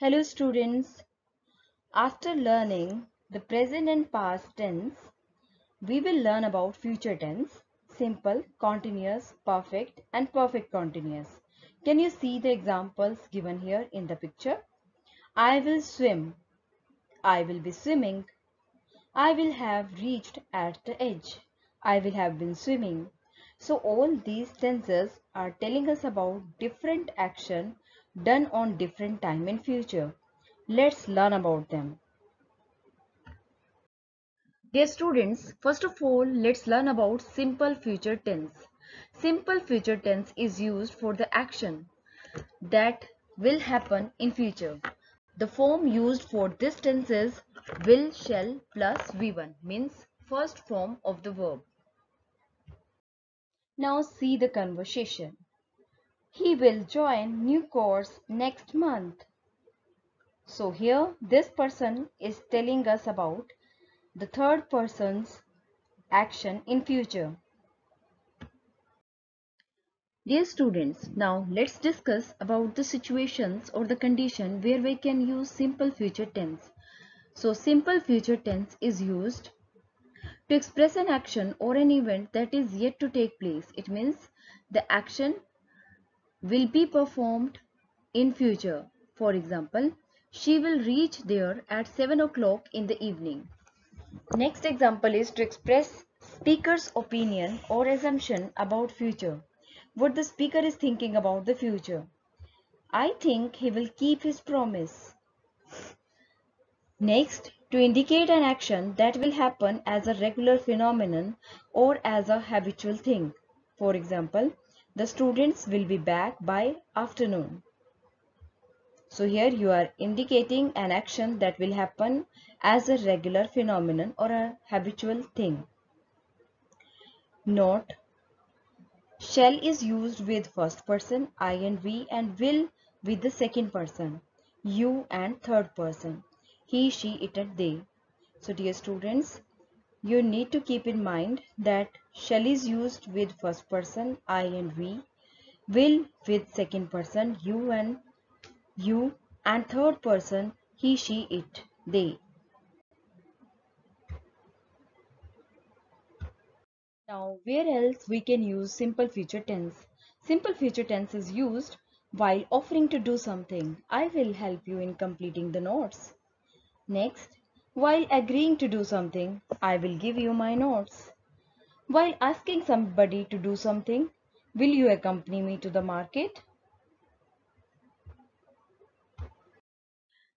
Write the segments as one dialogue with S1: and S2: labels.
S1: Hello students, after learning the present and past tense, we will learn about future tense, simple, continuous, perfect and perfect continuous. Can you see the examples given here in the picture? I will swim, I will be swimming, I will have reached at the edge, I will have been swimming. So all these tenses are telling us about different action done on different time in future. Let's learn about them. Dear students, first of all, let's learn about simple future tense. Simple future tense is used for the action that will happen in future. The form used for this tense is will, shall plus V1 means first form of the verb. Now see the conversation. He will join new course next month. So here this person is telling us about the third person's action in future. Dear students, now let's discuss about the situations or the condition where we can use simple future tense. So simple future tense is used to express an action or an event that is yet to take place. It means the action will be performed in future. For example, she will reach there at 7 o'clock in the evening. Next example is to express speaker's opinion or assumption about future. What the speaker is thinking about the future. I think he will keep his promise. Next, to indicate an action that will happen as a regular phenomenon or as a habitual thing. For example, the students will be back by afternoon. So here you are indicating an action that will happen as a regular phenomenon or a habitual thing. Note, shall is used with first person, I and we, and will with the second person, you and third person, he, she, it and they. So dear students, you need to keep in mind that shall is used with first person, I and we, will with second person, you, and third person, he, she, it, they. Now, where else we can use simple future tense? Simple future tense is used while offering to do something. I will help you in completing the notes. Next, while agreeing to do something, I will give you my notes. While asking somebody to do something, will you accompany me to the market?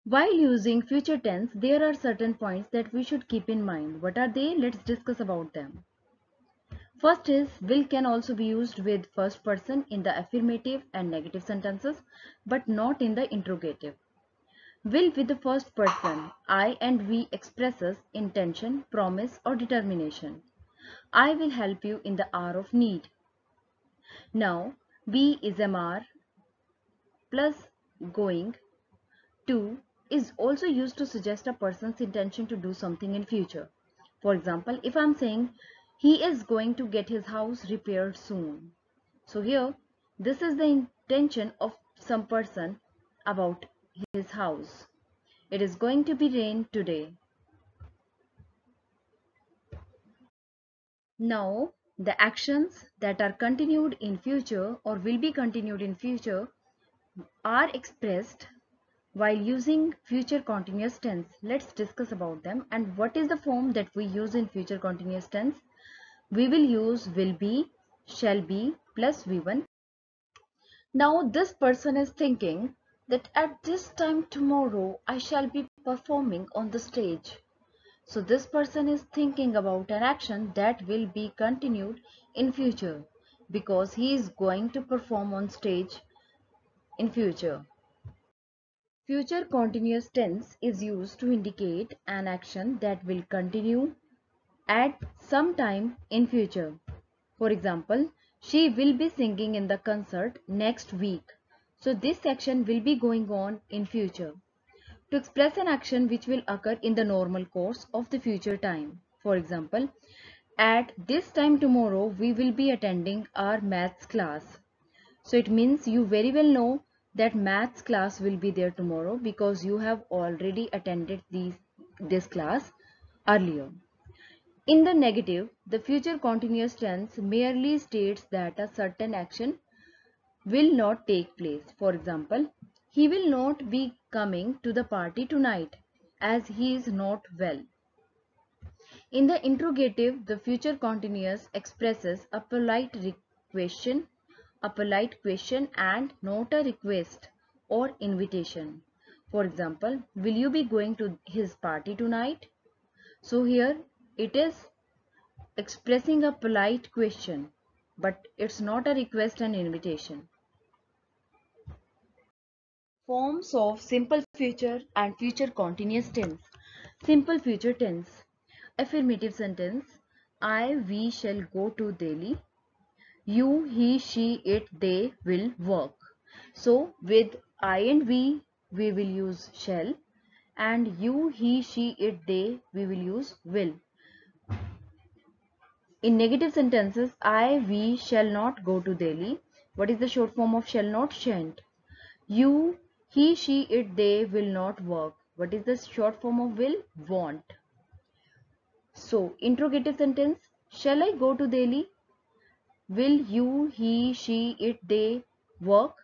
S1: While using future tense, there are certain points that we should keep in mind. What are they? Let's discuss about them. First is will can also be used with first person in the affirmative and negative sentences, but not in the interrogative. Will with the first person, I and we expresses intention, promise or determination. I will help you in the hour of need. Now, be is MR plus going to is also used to suggest a person's intention to do something in future. For example, if I'm saying he is going to get his house repaired soon. So here, this is the intention of some person about his house. It is going to be rain today. Now, the actions that are continued in future or will be continued in future are expressed while using future continuous tense. Let's discuss about them and what is the form that we use in future continuous tense. We will use will be, shall be plus V1. Now this person is thinking that at this time tomorrow I shall be performing on the stage. So this person is thinking about an action that will be continued in future because he is going to perform on stage in future. Future continuous tense is used to indicate an action that will continue at some time in future. For example, she will be singing in the concert next week. So this action will be going on in future. To express an action which will occur in the normal course of the future time. For example, at this time tomorrow we will be attending our maths class. So it means you very well know that maths class will be there tomorrow because you have already attended this class earlier. In the negative, the future continuous tense merely states that a certain action will not take place. For example, he will not be coming to the party tonight as he is not well. In the interrogative, the future continuous expresses a polite question and not a request or invitation. For example, will you be going to his party tonight? So here it is expressing a polite question, but it's not a request and invitation. Forms of simple future and future continuous tense. Simple future tense. Affirmative sentence. I, we shall go to Delhi. You, he, she, it, they will work. So with I and we will use shall, and you, he, she, it, they, we will use will. In negative sentences, I, we shall not go to Delhi. What is the short form of shall not? Shan't. You, he, she, it, they will not work. What is the short form of will? Won't. So, interrogative sentence, shall I go to Delhi? Will you, he, she, it, they work?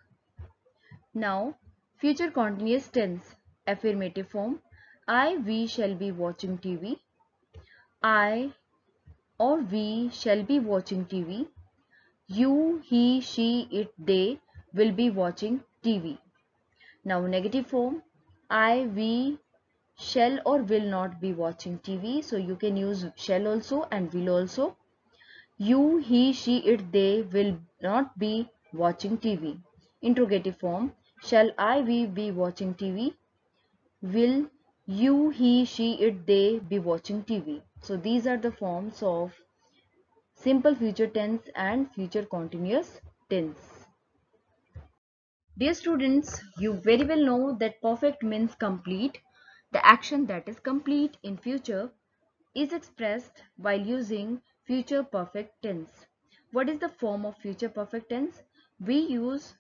S1: Now, future continuous tense, affirmative form. I, we shall be watching TV. I or we shall be watching TV. You, he, she, it, they will be watching TV. Now negative form, I, we shall or will not be watching TV. So you can use shall also and will also. You, he, she, it, they will not be watching TV. Interrogative form, shall I, we be watching TV? Will you, he, she, it, they be watching TV? So these are the forms of simple future tense and future continuous tense. Dear students, you very well know that perfect means complete. The action that is complete in future is expressed while using future perfect tense. What is the form of future perfect tense? We use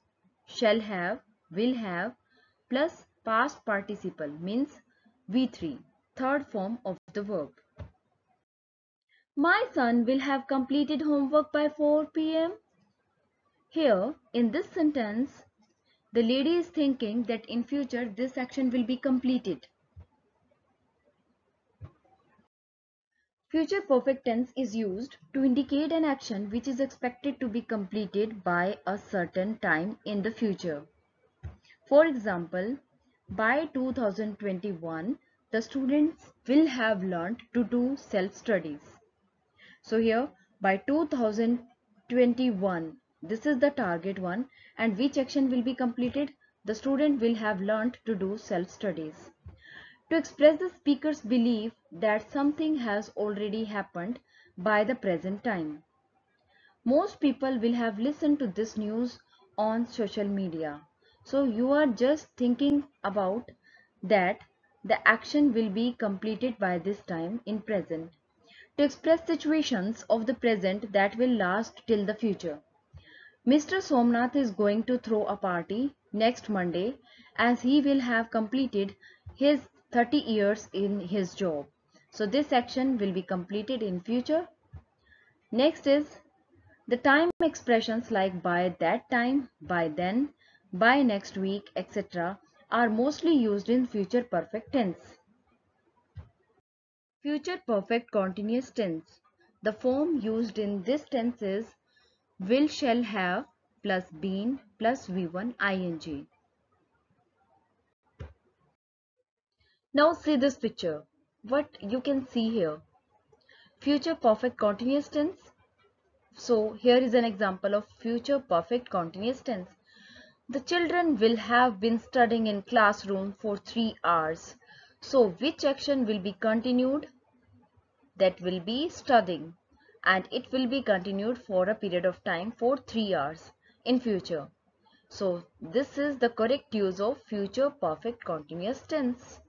S1: shall have, will have plus past participle means V3, third form of the verb. My son will have completed homework by 4 p.m. Here, in this sentence, the lady is thinking that in future this action will be completed. Future perfect tense is used to indicate an action which is expected to be completed by a certain time in the future. For example, by 2021, the students will have learned to do self-studies. So here, by 2021, this is the target one, and which action will be completed? The student will have learned to do self-studies. To express the speaker's belief that something has already happened by the present time. Most people will have listened to this news on social media. So you are just thinking about that the action will be completed by this time in present. To express situations of the present that will last till the future. Mr. Somnath is going to throw a party next Monday as he will have completed his 30 years in his job. So this action will be completed in future. Next is the time expressions like by that time, by then, by next week, etc. are mostly used in future perfect tense. Future perfect continuous tense. The form used in this tense is will shall have plus been plus V1 ing. Now see this picture. What you can see here. Future perfect continuous tense. So here is an example of future perfect continuous tense. The children will have been studying in classroom for 3 hours. So which action will be continued? That will be studying, and it will be continued for a period of time for 3 hours in future. So this is the correct use of future perfect continuous tense.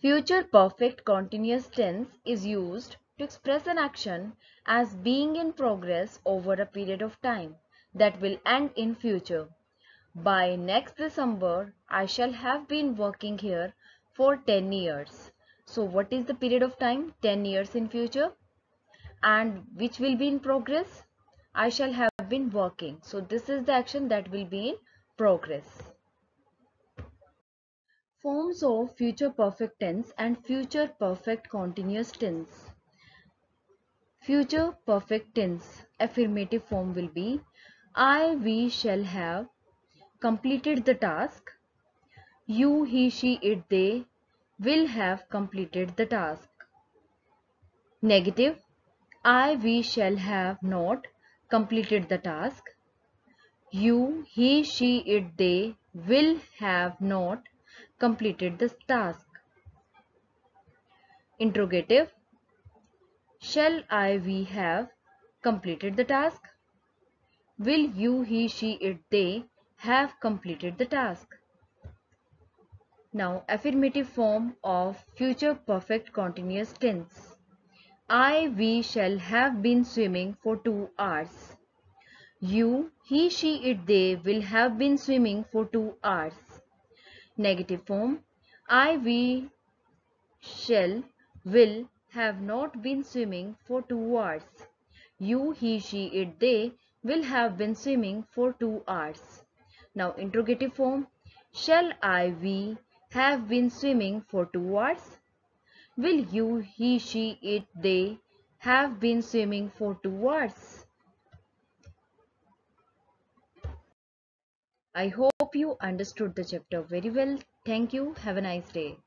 S1: Future perfect continuous tense is used to express an action as being in progress over a period of time. that will end in future. By next December, I shall have been working here for 10 years. So what is the period of time? 10 years in future. And which will be in progress? I shall have been working. So this is the action that will be in progress. Forms of future perfect tense and future perfect continuous tense. Future perfect tense affirmative form will be we shall have completed the task. You, he, she, it, they will have completed the task. Negative, we shall have not completed the task. You, he, she, it, they will have not completed the task. Interrogative, shall we have completed the task? Will you, he, she, it, they have completed the task? Now, affirmative form of future perfect continuous tense. We shall have been swimming for 2 hours. You, he, she, it, they will have been swimming for 2 hours. Negative form. We shall, will have not been swimming for 2 hours. You, he, she, it, they will have been swimming for 2 hours. Now interrogative form. Shall we have been swimming for 2 hours? Will you, he, she, it, they have been swimming for 2 hours? I hope you understood the chapter very well. Thank you. Have a nice day.